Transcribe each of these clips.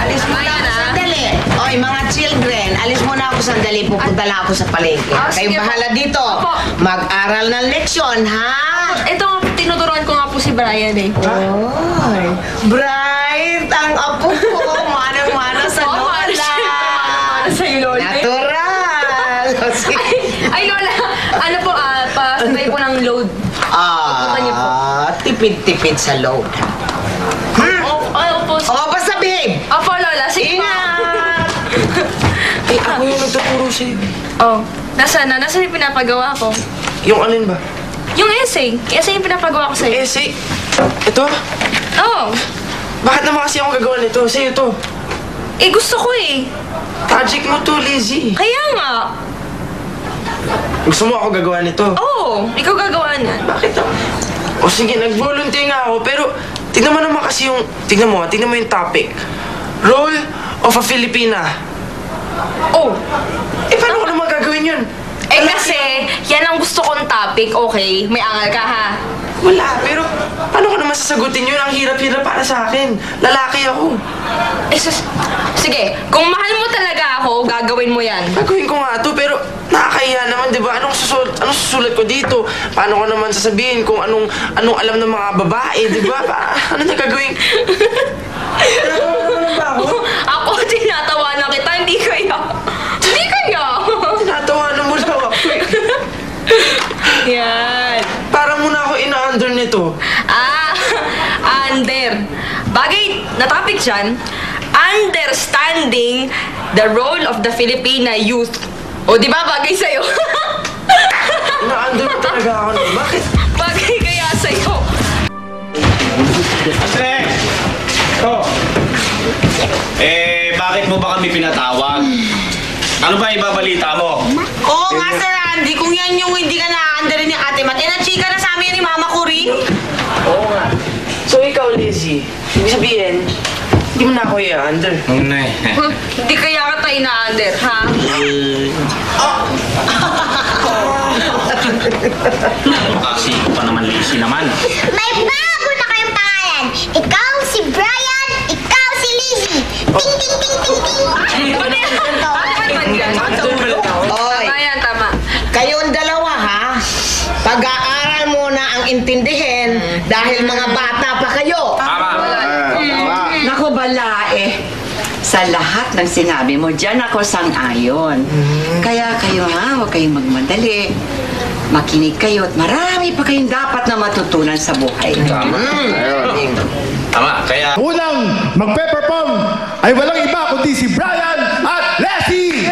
Alis mo na ako sandali. Oy, mga children, alis mo na ako sandali. Pupunta lang ako sa palengke. Kayong bahala dito. Mag-aral ng leksyon, ha? Ito, tinuturuan ko nga po si Brian eh. Oy, Bright, ang apo ko. Manang-mana sa lola. Sa'yo, Lola. Natural. Ay, Lola, ano po, pasabay po ng load. Tipid-tipid sa load. Opo. Basta behave. Opo, Lola. Sige po. Ingat. Ako yung nagtuturo sa'yo. Nasaan yung pinapagawa ko? Yung alin ba? Yung essay. Essay yung pinapagawa ko sa'yo. Essay? Ito? Oo. Bakit naman kasi ako gagawa nito? Sa'yo to. Gusto ko eh. Project mo to, Lizzie. Kaya nga. Gusto mo ako gagawa nito? Oo, ikaw gagawa niyan. Bakit? O sige, nag-volunteer nga ako, pero tignan mo naman kasi yung... Tignan mo yung topic. Role of a Filipina. Paano ko naman gagawin yun? Kasi, yan ang gusto kong topic, okay? May angal ka, ha? Wala, pero paano ko naman sasagutin yun? Ang hirap-hirap para sa akin. Lalaki ako. Sige, kung mahal mo talaga ako, gagawin mo yan. Gagawin ko nga to, pero nakakahiya naman, di ba? Anong susulat ko dito? Paano ko naman sasabihin kung anong alam ng mga babae, di ba? Ano na gagawin? Ako, tinatawanan kita, hindi kaya. Hindi kaya. Tinatawanan mo lang ako. Yan. Parang muna ako ina-under nito. Under. Bagay na topic dyan, understanding the role of the Filipina youth. O, di ba bagay sa'yo? Ina-under mo talaga ako. Bakit? Bagay kaya sa'yo. Andre! Bakit mo ba kami pinatawag? Ano ba ibabalita mo? Oo nga, Sir Andy. Kung yan yung hindi ka na-under ni Ate Mat, chika na sa amin ni Mama ko rin. Oo nga. So ikaw, Lizzie, ibig sabihin, hindi mo na ako i-under. Hindi kaya kita ina-under, ha? Kasi pa naman Lizzie naman. May bago na kayong pangalan. Ikaw si Brian, ikaw si Lizzie. Ting, ting, ting, ting, ting. Oy, Tama. kayong dalawa, ha? Pag-aaral muna ang intindihin dahil mga bata pa kayo. Naku, balae. Sa lahat ng sinabi mo, dyan ako sang-ayon. Kaya kayo nga, huwag kayong magmadali. Makinig kayo at marami pa kayong dapat na matutunan sa buhay. Tama, kaya... Unang magpe-perform ay walang iba kundi si Brian at Leslie!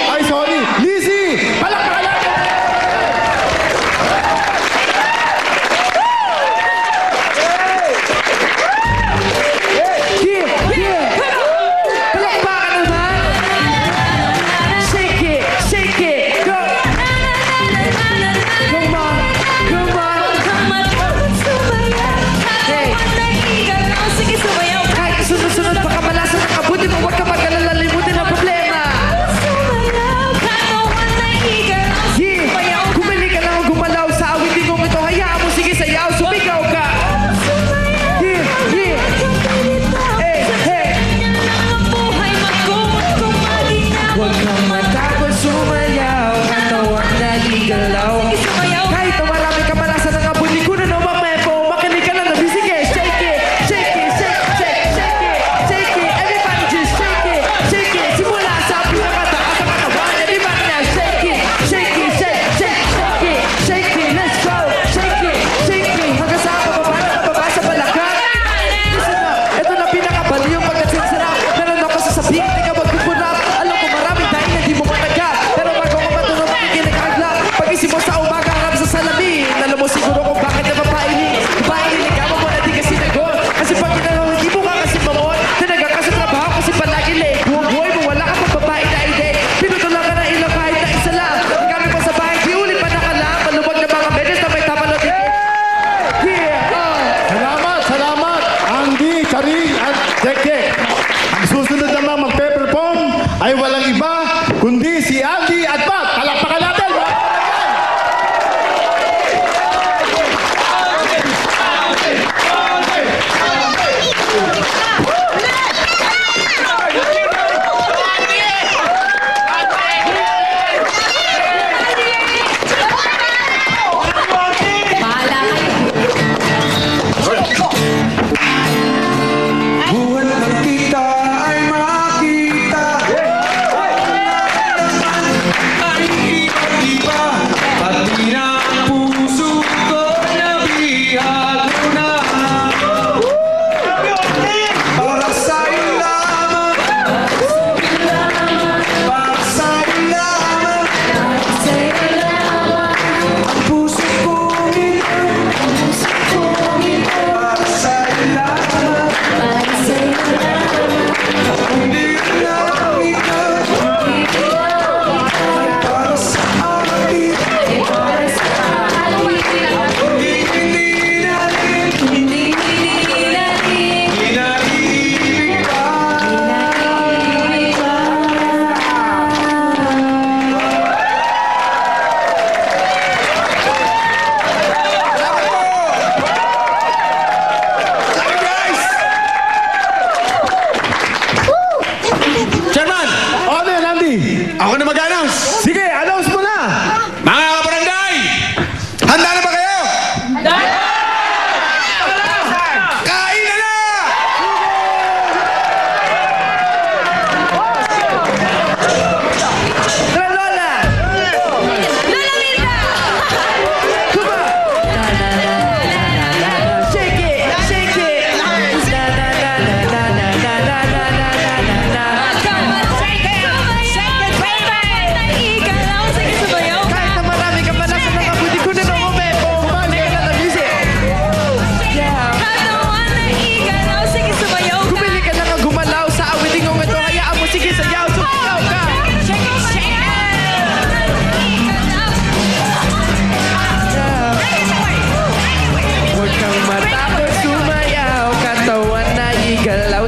Ay, sorry, Lizzie! Palakpakan natin! Palakpakan naman! Shake it, go! Come on! Hey! Kahit sunod-sunod pa kamalasan ng kabuti mo, huwag ka mag-alala, limutin ang problema! Yeah! Gumali ka lang o gumalaw sa awitin kong ito, hayaan mo, sige sayaw, sumigaw ka! Yeah! Hey! Huwag kang matakot sumayaw, katawan nagigalaw. Kahit na marami kamalasan ng abuti ko na naman mepo, makinig ka lang na bisige. Shake it, shake it, shake it, everybody just shake it. Simula sa pinakataas ang katawan, everybody now shake it, let's go. Shake it, hanggang sa bababa sa balakang. Listen na, ito na pinakabali yung pagkasinsarap. Meron ako sasabihin, di ka magkukunap. Alam ko maraming dahil hindi mo matagal. Pero bago ko matulog, makikinig ang love. Pag-isip mo sa umaga, harap sa salamin. Alam mo siguro kung bakit ka papainin. Ikaw mo na di kasi nag-goal. Kasi pag ginagawa, hindi mo ka kasi mamon. Tinaga ka sa trabaho kasi palagi late. Buhay mo, wala ka pang babae na ide. Pinutulang ka ng ilang kahit na isa lang. Gamit mo sa bahay, di uli pa nakalang. Maluwag na mga bedes na may tama na ticket. Salamat, Andy, Charing at Jeke. Ang susunod naman magpe-perform ay walang iba kundi si Andy at Pat. Palakpakan natin!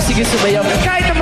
sige sumayaw. Kahit na